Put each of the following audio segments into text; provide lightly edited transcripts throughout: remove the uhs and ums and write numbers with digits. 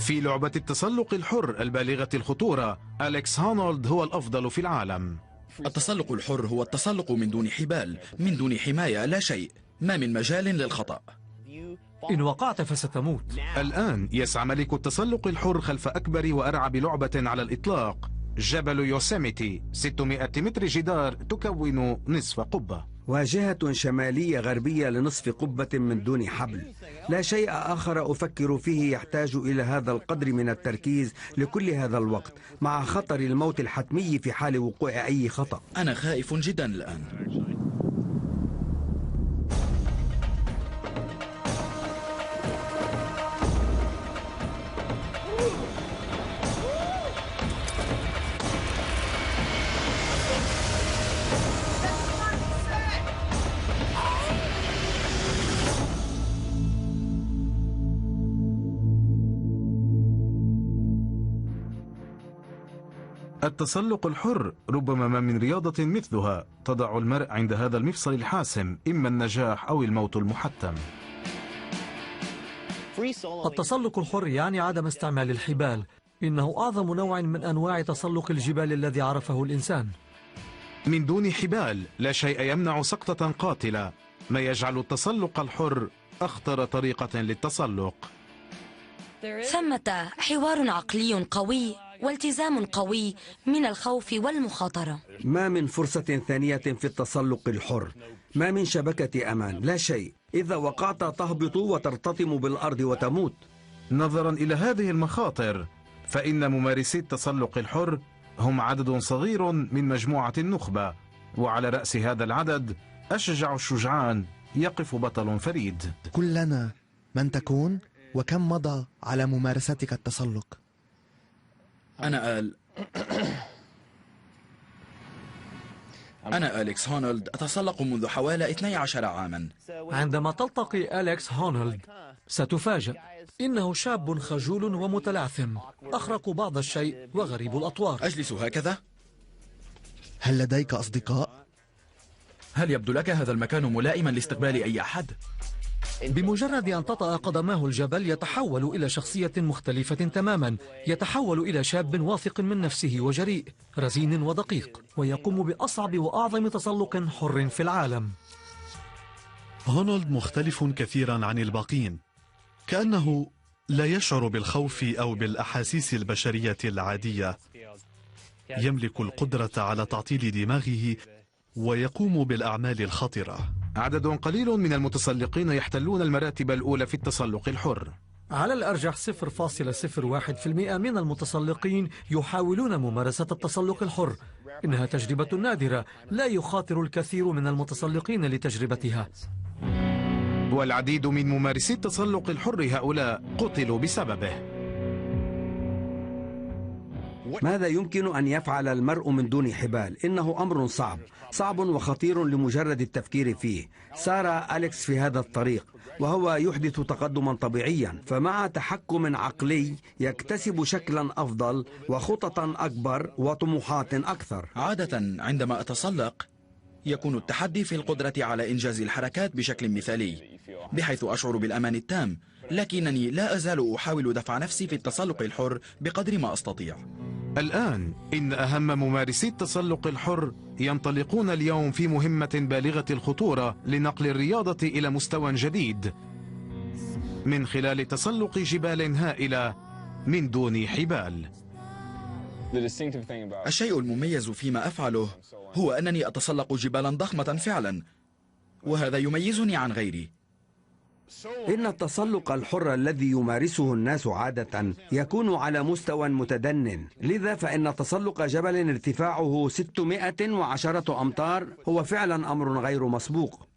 في لعبة التسلق الحر البالغة الخطورة، أليكس هونولد هو الأفضل في العالم. التسلق الحر هو التسلق من دون حبال، من دون حماية، لا شيء، ما من مجال للخطأ. إن وقعت فستموت. الآن يسعى ملك التسلق الحر خلف أكبر وأرعب لعبة على الإطلاق، جبل يوسيميتي، 600 متر جدار تكون نصف قبة، واجهة شمالية غربية لنصف قبة من دون حبل. لا شيء آخر أفكر فيه يحتاج إلى هذا القدر من التركيز لكل هذا الوقت، مع خطر الموت الحتمي في حال وقوع أي خطأ. أنا خائف جدا الآن. التسلق الحر ربما ما من رياضة مثلها تضع المرء عند هذا المفصل الحاسم، إما النجاح أو الموت المحتم. التسلق الحر يعني عدم استعمال الحبال. إنه أعظم نوع من أنواع تسلق الجبال الذي عرفه الإنسان. من دون حبال لا شيء يمنع سقطة قاتلة، ما يجعل التسلق الحر أخطر طريقة للتسلق. ثمة حوار عقلي قوي والتزام قوي من الخوف والمخاطرة. ما من فرصة ثانية في التسلق الحر، ما من شبكة أمان، لا شيء. إذا وقعت تهبط وترتطم بالأرض وتموت. نظرا إلى هذه المخاطر، فإن ممارسي التسلق الحر هم عدد صغير من مجموعة النخبة، وعلى رأس هذا العدد أشجع الشجعان يقف بطل فريد. كلنا من تكون وكم مضى على ممارستك التسلق؟ أنا أليكس هونولد، أتسلق منذ حوالي 12 عاما. عندما تلتقي أليكس هونولد ستفاجأ. إنه شاب خجول ومتلعثم، أخرق بعض الشيء وغريب الأطوار. أجلس هكذا؟ هل لديك أصدقاء؟ هل يبدو لك هذا المكان ملائما لاستقبال أي أحد؟ بمجرد أن تطأ قدماه الجبل يتحول إلى شخصية مختلفة تماما. يتحول إلى شاب واثق من نفسه وجريء، رزين ودقيق، ويقوم بأصعب وأعظم تسلق حر في العالم. هونولد مختلف كثيرا عن الباقين، كأنه لا يشعر بالخوف أو بالأحاسيس البشرية العادية. يملك القدرة على تعطيل دماغه ويقوم بالأعمال الخطرة. عدد قليل من المتسلقين يحتلون المراتب الأولى في التسلق الحر. على الأرجح 0.01% من المتسلقين يحاولون ممارسة التسلق الحر. إنها تجربة نادرة، لا يخاطر الكثير من المتسلقين لتجربتها. والعديد من ممارسي التسلق الحر هؤلاء قتلوا بسببه. ماذا يمكن أن يفعل المرء من دون حبال؟ إنه أمر صعب وخطير لمجرد التفكير فيه. سار أليكس في هذا الطريق وهو يحدث تقدما طبيعيا، فمع تحكم عقلي يكتسب شكلا أفضل وخططا أكبر وطموحات أكثر. عادة عندما أتسلق يكون التحدي في القدرة على إنجاز الحركات بشكل مثالي، بحيث أشعر بالأمان التام، لكنني لا أزال أحاول دفع نفسي في التسلق الحر بقدر ما أستطيع. الآن إن أهم ممارسي التسلق الحر ينطلقون اليوم في مهمة بالغة الخطورة لنقل الرياضة إلى مستوى جديد من خلال تسلق جبال هائلة من دون حبال. الشيء المميز فيما أفعله هو أنني أتسلق جبالا ضخمة فعلا، وهذا يميزني عن غيري. إن التسلق الحر الذي يمارسه الناس عادة يكون على مستوى متدنٍ، لذا فإن تسلق جبل ارتفاعه 610 أمتار هو فعلا أمر غير مسبوق.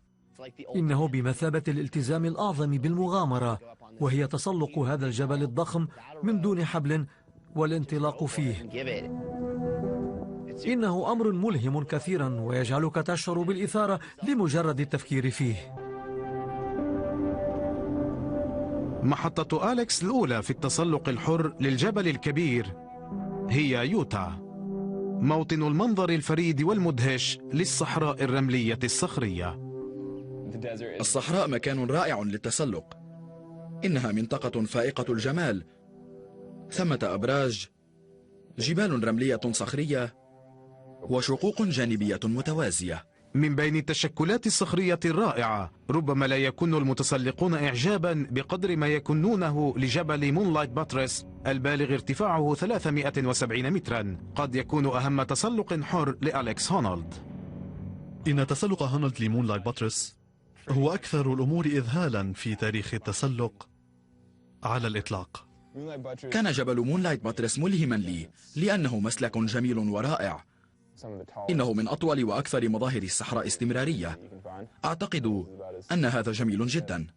إنه بمثابة الالتزام الأعظم بالمغامرة، وهي تسلق هذا الجبل الضخم من دون حبل والانطلاق فيه. إنه أمر ملهم كثيرا ويجعلك تشعر بالإثارة لمجرد التفكير فيه. محطة أليكس الأولى في التسلق الحر للجبل الكبير هي يوتا، موطن المنظر الفريد والمدهش للصحراء الرملية الصخرية. الصحراء مكان رائع للتسلق، إنها منطقة فائقة الجمال، ثمة أبراج، جبال رملية صخرية، وشقوق جانبية متوازية. من بين التشكلات الصخرية الرائعة ربما لا يكون المتسلقون إعجابا بقدر ما يكونونه لجبل مونلايت باترس البالغ ارتفاعه 370 مترا. قد يكون أهم تسلق حر لأليكس هونولد. إن تسلق هونولد لمونلايت باترس هو أكثر الأمور إذهالا في تاريخ التسلق على الإطلاق. كان جبل مونلايت باترس ملهما لي لأنه مسلك جميل ورائع. إنه من أطول وأكثر مظاهر الصحراء استمرارية. أعتقد أن هذا جميل جدا.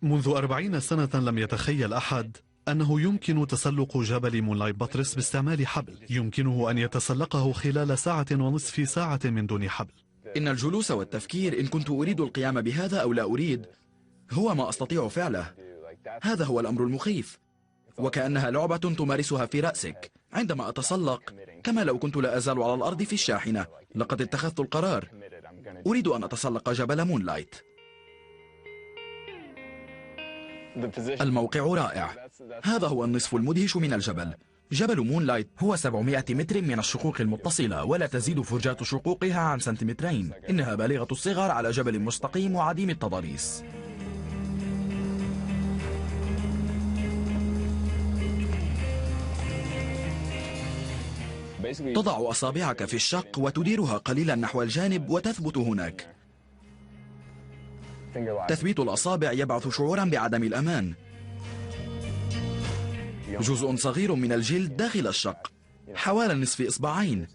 منذ 40 سنة لم يتخيل أحد أنه يمكن تسلق جبل مونلايت باترس باستعمال حبل. يمكنه أن يتسلقه خلال 1.5 ساعة من دون حبل. إن الجلوس والتفكير إن كنت أريد القيام بهذا أو لا أريد هو ما أستطيع فعله. هذا هو الأمر المخيف، وكأنها لعبة تمارسها في رأسك. عندما أتسلق كما لو كنت لا أزال على الأرض في الشاحنة. لقد اتخذت القرار، أريد أن أتسلق جبل مونلايت. الموقع رائع. هذا هو النصف المدهش من الجبل. جبل مونلايت هو 700 متر من الشقوق المتصلة، ولا تزيد فرجات شقوقها عن سنتيمترين. إنها بالغة الصغر على جبل مستقيم وعديم التضاريس. تضع أصابعك في الشق وتديرها قليلا نحو الجانب وتثبت هناك. تثبيت الأصابع يبعث شعورا بعدم الأمان. جزء صغير من الجلد داخل الشق حوالي نصف إصبعين،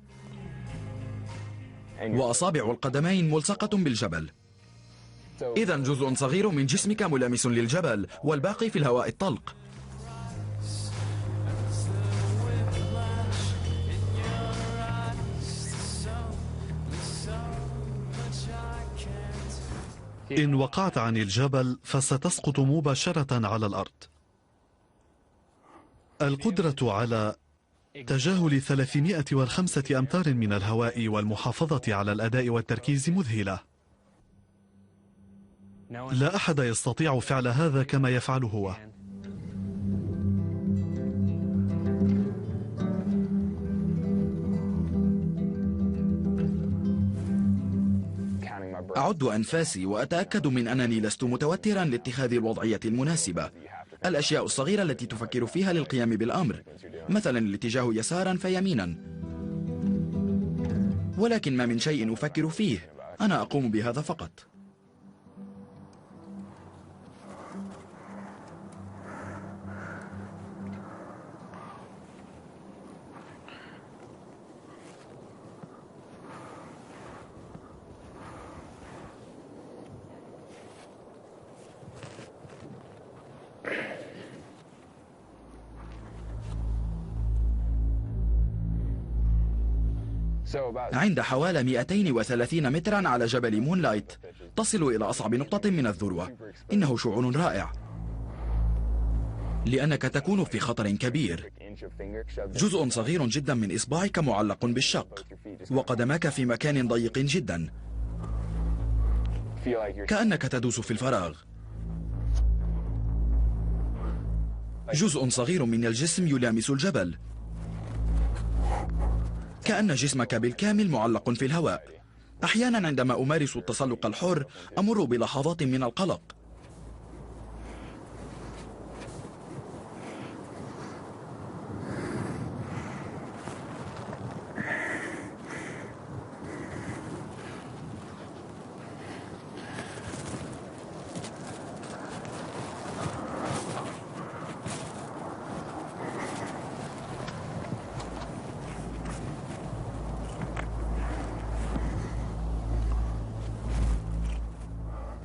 وأصابع القدمين ملصقة بالجبل. إذن جزء صغير من جسمك ملامس للجبل والباقي في الهواء الطلق. إن وقعت عن الجبل فستسقط مباشرة على الأرض. القدرة على تجاهل 305 أمتار من الهواء والمحافظة على الأداء والتركيز مذهلة. لا أحد يستطيع فعل هذا كما يفعل هو. أعد أنفاسي وأتأكد من أنني لست متوترا لاتخاذ الوضعية المناسبة. الأشياء الصغيرة التي تفكر فيها للقيام بالأمر، مثلا الاتجاه يسارا فيمينا، ولكن ما من شيء أفكر فيه. أنا أقوم بهذا فقط. عند حوالي 230 مترا على جبل مونلايت تصل إلى أصعب نقطة من الذروة. إنه شعور رائع لأنك تكون في خطر كبير. جزء صغير جدا من إصبعك معلق بالشق، وقدماك في مكان ضيق جدا، كأنك تدوس في الفراغ. جزء صغير من الجسم يلامس الجبل، كأن جسمك بالكامل معلق في الهواء. أحيانا عندما أمارس التسلق الحر أمر بلحظات من القلق.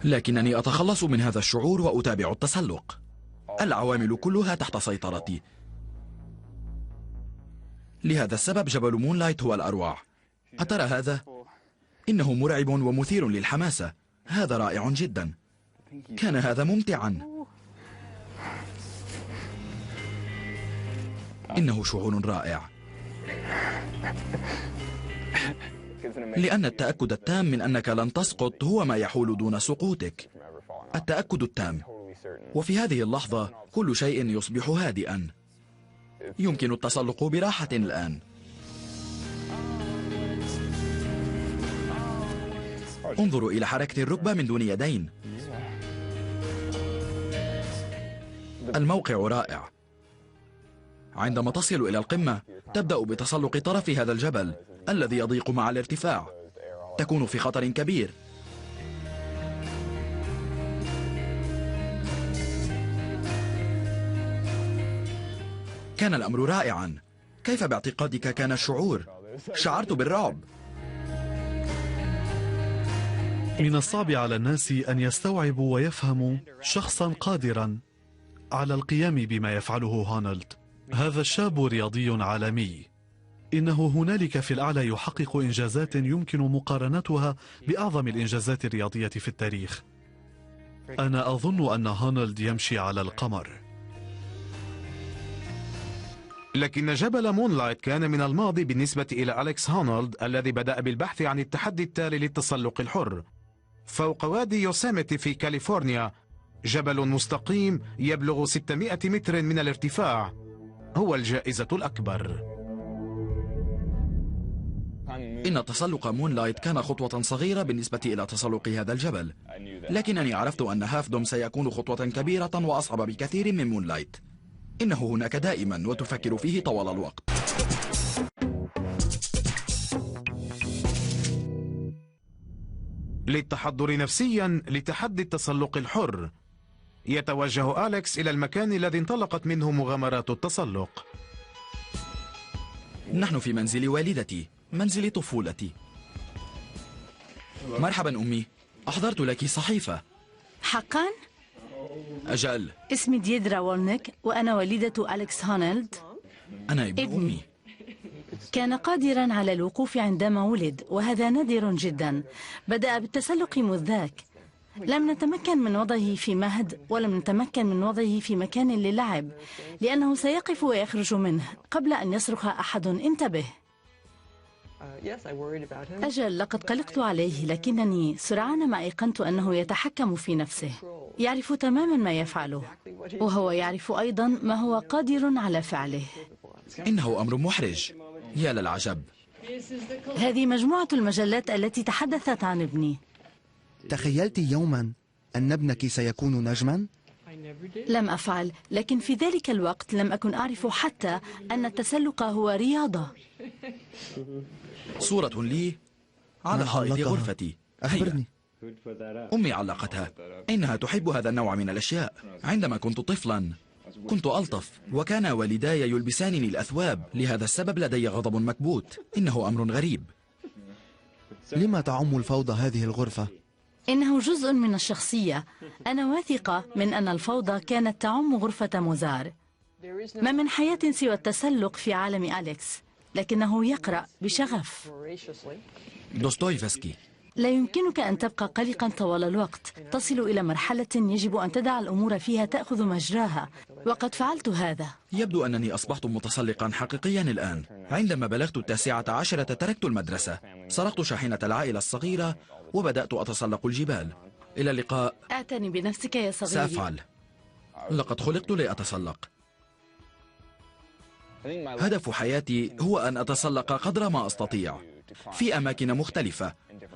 لكنني أتخلص من هذا الشعور وأتابع التسلق. العوامل كلها تحت سيطرتي. لهذا السبب جبل مونلايت هو الأروع. أترى هذا؟ إنه مرعب ومثير للحماسة. هذا رائع جدا. كان هذا ممتعا. إنه شعور رائع، لأن التأكد التام من أنك لن تسقط هو ما يحول دون سقوطك. التأكد التام. وفي هذه اللحظة كل شيء يصبح هادئا. يمكن التسلق براحة الآن. انظروا إلى حركة الركبة من دون يدين. الموقع رائع. عندما تصل إلى القمة تبدأ بتسلق طرف هذا الجبل الذي يضيق مع الارتفاع. تكون في خطر كبير. كان الأمر رائعا. كيف باعتقادك كان الشعور؟ شعرت بالرعب. من الصعب على الناس أن يستوعبوا ويفهموا شخصا قادرا على القيام بما يفعله هونالد. هذا الشاب رياضي عالمي. إنه هنالك في الأعلى يحقق إنجازات يمكن مقارنتها بأعظم الإنجازات الرياضية في التاريخ. أنا أظن أن هونالد يمشي على القمر. لكن جبل مونلايت كان من الماضي بالنسبة إلى أليكس هونالد الذي بدأ بالبحث عن التحدي التالي للتسلق الحر. فوق وادي يوسيميتي في كاليفورنيا جبل مستقيم يبلغ 600 متر من الارتفاع هو الجائزة الأكبر. إن تسلق مونلايت كان خطوة صغيرة بالنسبة إلى تسلق هذا الجبل، لكنني عرفت أن هاف دوم سيكون خطوة كبيرة وأصعب بكثير من مونلايت. إنه هناك دائما وتفكر فيه طوال الوقت. للتحضر نفسيا لتحدي التسلق الحر يتوجه أليكس إلى المكان الذي انطلقت منه مغامرات التسلق. نحن في منزل والدتي، منزل طفولتي. مرحبا أمي، أحضرت لك صحيفة. حقا؟ أجل. اسمي دييدرا وولنيك وأنا والدة أليكس هونالد. أنا ابن أمي. كان قادرا على الوقوف عندما ولد، وهذا نادر جدا. بدأ بالتسلق مذ ذاك. لم نتمكن من وضعه في مهد ولم نتمكن من وضعه في مكان للعب، لأنه سيقف ويخرج منه قبل أن يصرخ أحد انتبه. أجل، لقد قلقت عليه، لكنني سرعان ما أيقنت أنه يتحكم في نفسه. يعرف تماما ما يفعله، وهو يعرف أيضا ما هو قادر على فعله. إنه أمر محرج. يا للعجب. هذه مجموعة المجلات التي تحدثت عن ابني. تخيلت يوما أن ابنك سيكون نجما؟ لم أفعل، لكن في ذلك الوقت لم أكن أعرف حتى أن التسلق هو رياضة. صورة لي على حائط غرفتي. أخبرني. أمي علقتها. إنها تحب هذا النوع من الأشياء. عندما كنت طفلا كنت ألطف، وكان والداي يلبسانني الأثواب. لهذا السبب لدي غضب مكبوت. إنه أمر غريب. لما تعم الفوضى هذه الغرفة؟ إنه جزء من الشخصية. أنا واثقة من أن الفوضى كانت تعم غرفة موزار. ما من حياة سوى التسلق في عالم أليكس، لكنه يقرأ بشغف. دوستويفسكي. لا يمكنك أن تبقى قلقا طوال الوقت. تصل إلى مرحلة يجب أن تدع الأمور فيها تأخذ مجراها، وقد فعلت هذا. يبدو أنني أصبحت متسلقا حقيقيا الآن. عندما بلغت 19 تركت المدرسة، سرقت شاحنة العائلة الصغيرة وبدأت أتسلق الجبال. إلى اللقاء. اعتني بنفسك يا صغيري. سأفعل. لقد خلقت لأتسلق. هدف حياتي هو أن أتسلق قدر ما أستطيع في أماكن مختلفة،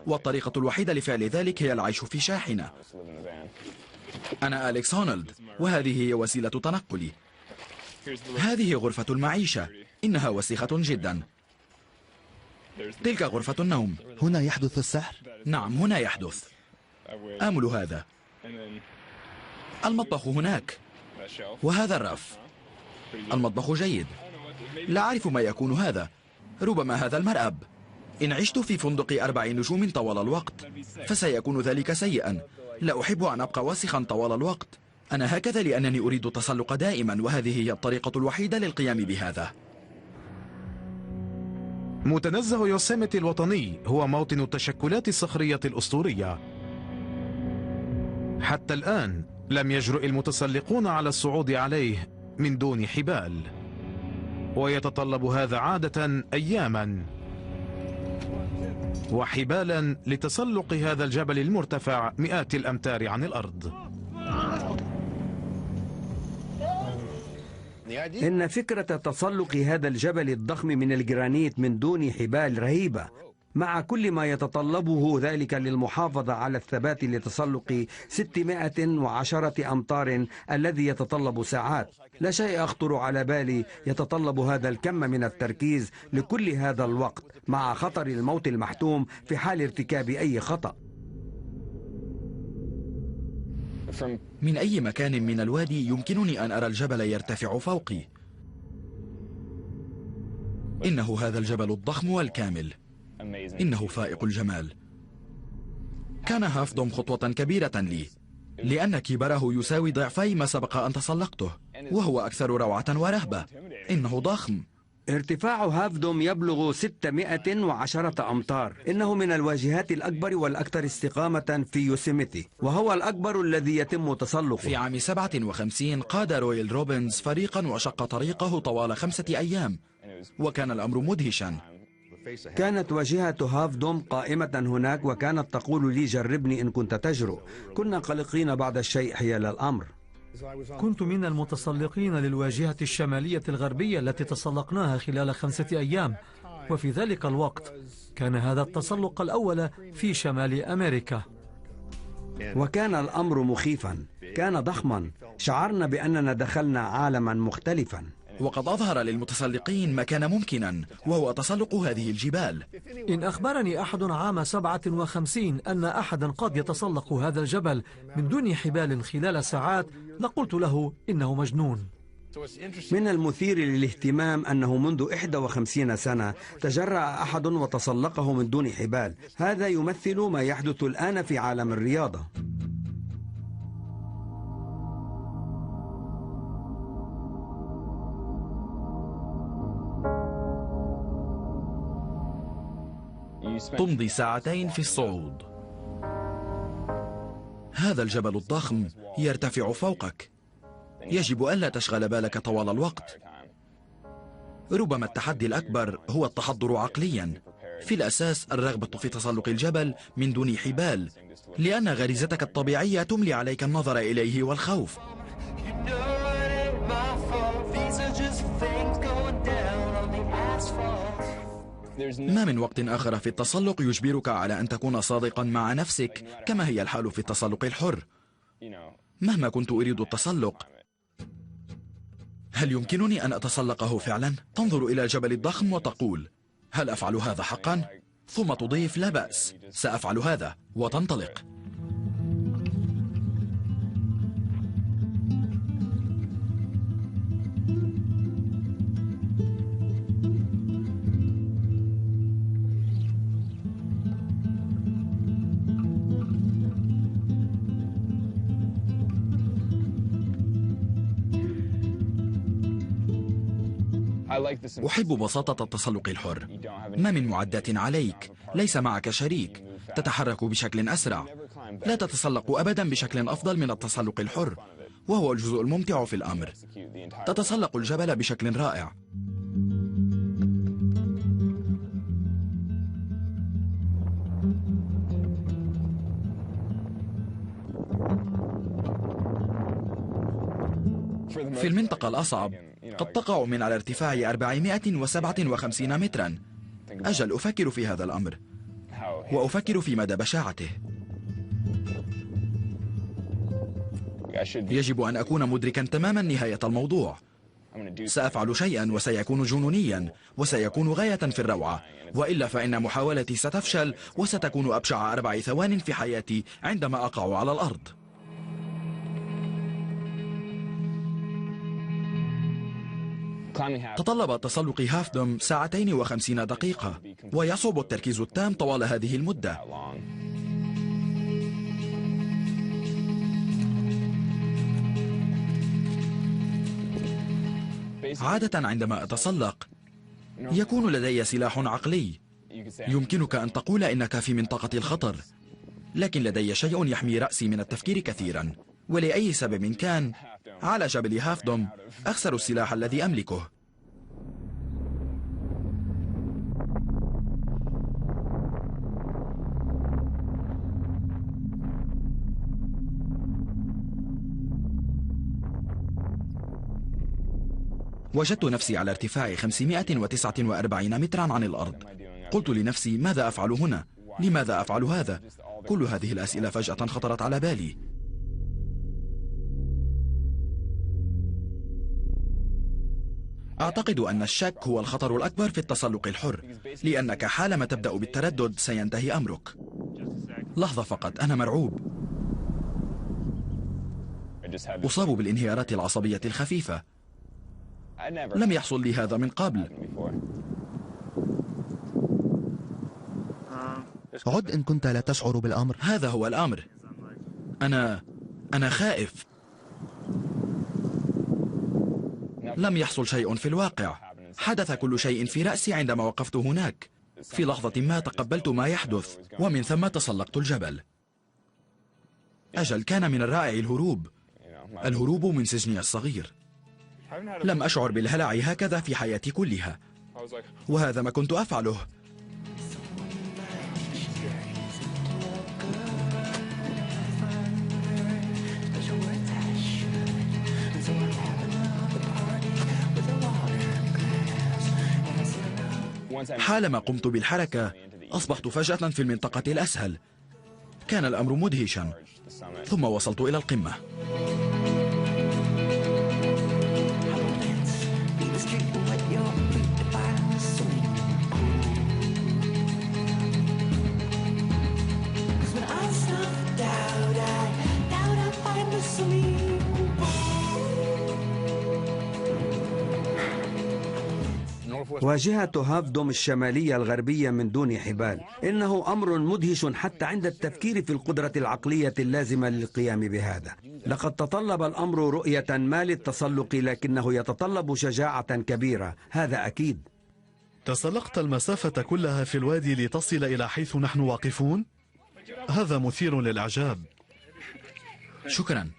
والطريقة الوحيدة لفعل ذلك هي العيش في شاحنة. أنا أليكس هونالد، وهذه هي وسيلة تنقلي. هذه غرفة المعيشة. إنها وسيخة جدا. تلك غرفة النوم. هنا يحدث السحر؟ نعم، هنا يحدث. آمل هذا. المطبخ هناك، وهذا الرف. المطبخ جيد. لا أعرف ما يكون هذا. ربما هذا المرأب. إن عشت في فندق 4 نجوم طوال الوقت فسيكون ذلك سيئا. لا أحب أن أبقى واسخا طوال الوقت. أنا هكذا لأنني أريد التسلق دائما، وهذه هي الطريقة الوحيدة للقيام بهذا. متنزه يوسيميتي الوطني هو موطن التشكلات الصخرية الأسطورية. حتى الآن لم يجرؤ المتسلقون على الصعود عليه من دون حبال، ويتطلب هذا عادة أياما وحبالا لتسلق هذا الجبل المرتفع مئات الأمتار عن الأرض. إن فكرة تسلق هذا الجبل الضخم من الجرانيت من دون حبال رهيبة، مع كل ما يتطلبه ذلك للمحافظة على الثبات لتسلق 610 أمتار الذي يتطلب ساعات. لا شيء أخطر على بالي يتطلب هذا الكم من التركيز لكل هذا الوقت، مع خطر الموت المحتوم في حال ارتكاب أي خطأ. من أي مكان من الوادي يمكنني أن أرى الجبل يرتفع فوقي. إنه هذا الجبل الضخم والكامل، إنه فائق الجمال. كان هافدوم خطوة كبيرة لي، لأن كبره يساوي ضعفي ما سبق أن تسلقته، وهو أكثر روعة ورهبة. إنه ضخم. ارتفاع هافدوم يبلغ 610 أمتار. إنه من الواجهات الأكبر والأكثر استقامة في يوسيميتي، وهو الأكبر الذي يتم تسلقه. في عام 57 قاد رويل روبنز فريقا وشق طريقه طوال 5 أيام، وكان الأمر مدهشا. كانت واجهة هافدوم قائمة هناك، وكانت تقول لي جربني إن كنت تجرؤ. كنا قلقين بعض الشيء حيال الأمر. كنت من المتسلقين للواجهة الشمالية الغربية التي تسلقناها خلال 5 أيام، وفي ذلك الوقت كان هذا التسلق الأول في شمال أمريكا. وكان الأمر مخيفا، كان ضخما، شعرنا بأننا دخلنا عالما مختلفا. وقد أظهر للمتسلقين ما كان ممكنا، وهو تسلق هذه الجبال. إن أخبرني أحد عام 57 أن أحدا قد يتسلق هذا الجبل من دون حبال خلال ساعات، لقلت له إنه مجنون. من المثير للاهتمام أنه منذ 51 سنة تجرأ أحد وتسلقه من دون حبال. هذا يمثل ما يحدث الآن في عالم الرياضة. تمضي 2 ساعات في الصعود. هذا الجبل الضخم يرتفع فوقك. يجب ألا تشغل بالك طوال الوقت. ربما التحدي الأكبر هو التحضر عقليا. في الأساس الرغبة في تسلق الجبل من دون حبال، لأن غريزتك الطبيعية تملي عليك النظر إليه والخوف. ما من وقت آخر في التسلق يجبرك على أن تكون صادقا مع نفسك، كما هي الحال في التسلق الحر. مهما كنت أريد التسلق، هل يمكنني أن أتسلقه فعلا؟ تنظر إلى الجبل الضخم وتقول: هل أفعل هذا حقا؟ ثم تضيف: لا بأس، سأفعل هذا، وتنطلق. أحب بساطة التسلق الحر. ما من معدات عليك، ليس معك شريك، تتحرك بشكل أسرع. لا تتسلق أبدا بشكل أفضل من التسلق الحر، وهو الجزء الممتع في الأمر. تتسلق الجبل بشكل رائع. في المنطقة الأصعب قد تقع من على ارتفاع 457 مترا. أجل، أفكر في هذا الأمر، وأفكر في مدى بشاعته. يجب أن أكون مدركا تماما نهاية الموضوع. سأفعل شيئا وسيكون جنونيا، وسيكون غاية في الروعة، وإلا فإن محاولتي ستفشل، وستكون أبشع 4 ثوان في حياتي عندما أقع على الأرض. تطلب تسلق هافدوم 2 دقيقة و50 ويصعب التركيز التام طوال هذه المدة. عادة عندما أتسلق يكون لدي سلاح عقلي. يمكنك أن تقول إنك في منطقة الخطر، لكن لدي شيء يحمي رأسي من التفكير كثيرا، ولأي سبب كان على جبل هافدوم أخسر السلاح الذي أملكه. وجدت نفسي على ارتفاع 549 مترا عن الأرض. قلت لنفسي ماذا أفعل هنا؟ لماذا أفعل هذا؟ كل هذه الأسئلة فجأة خطرت على بالي. أعتقد أن الشك هو الخطر الأكبر في التسلق الحر، لأنك حالما تبدأ بالتردد سينتهي أمرك. لحظة فقط، أنا مرعوب. أصاب بالانهيارات العصبية الخفيفة. لم يحصل لي هذا من قبل. عد إن كنت لا تشعر بالأمر. هذا هو الأمر. أنا خائف. لم يحصل شيء في الواقع. حدث كل شيء في رأسي عندما وقفت هناك. في لحظة ما تقبلت ما يحدث، ومن ثم تسلقت الجبل. أجل، كان من الرائع الهروب من سجني الصغير. لم أشعر بالهلع هكذا في حياتي كلها، وهذا ما كنت أفعله. حالما قمت بالحركة أصبحت فجأة في المنطقة الأسهل. كان الأمر مدهشا، ثم وصلت إلى القمة. واجهة هافدوم الشمالية الغربية من دون حبال إنه أمر مدهش حتى عند التفكير في القدرة العقلية اللازمة للقيام بهذا. لقد تطلب الأمر رؤية ما للتسلق، لكنه يتطلب شجاعة كبيرة، هذا أكيد. تسلقت المسافة كلها في الوادي لتصل إلى حيث نحن واقفون؟ هذا مثير للإعجاب. شكرا.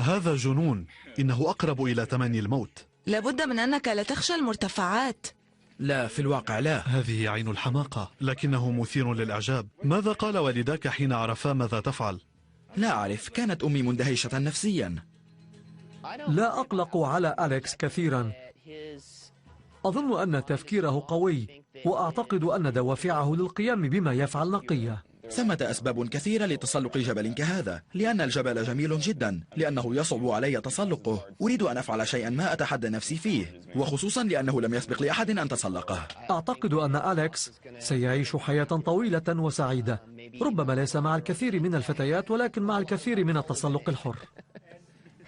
هذا جنون، إنه أقرب إلى تمني الموت. لابد من أنك لا تخشى المرتفعات. لا، في الواقع لا. هذه عين الحماقة، لكنه مثير للإعجاب. ماذا قال والداك حين عرفا ماذا تفعل؟ لا أعرف، كانت أمي مندهشة نفسيا. لا أقلق على أليكس كثيرا. أظن أن تفكيره قوي، وأعتقد أن دوافعه للقيام بما يفعل نقية. ثمة أسباب كثيرة لتسلق جبل كهذا، لأن الجبل جميل جدا، لأنه يصعب علي تسلقه. أريد أن أفعل شيئا ما أتحدى نفسي فيه، وخصوصا لأنه لم يسبق لأحد أن تسلقه. أعتقد أن أليكس سيعيش حياة طويلة وسعيدة، ربما ليس مع الكثير من الفتيات ولكن مع الكثير من التسلق الحر.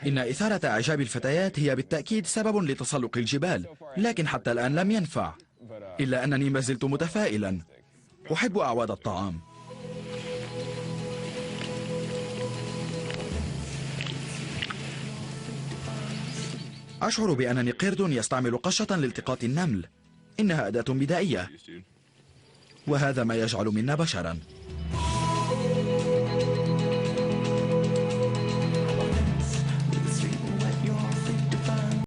إن إثارة إعجاب الفتيات هي بالتأكيد سبب لتسلق الجبال، لكن حتى الآن لم ينفع. إلا أنني ما زلت متفائلا. أحب أعواد الطعام. أشعر بأنني قرد يستعمل قشة لالتقاط النمل. إنها أداة بدائية، وهذا ما يجعل منا بشرا.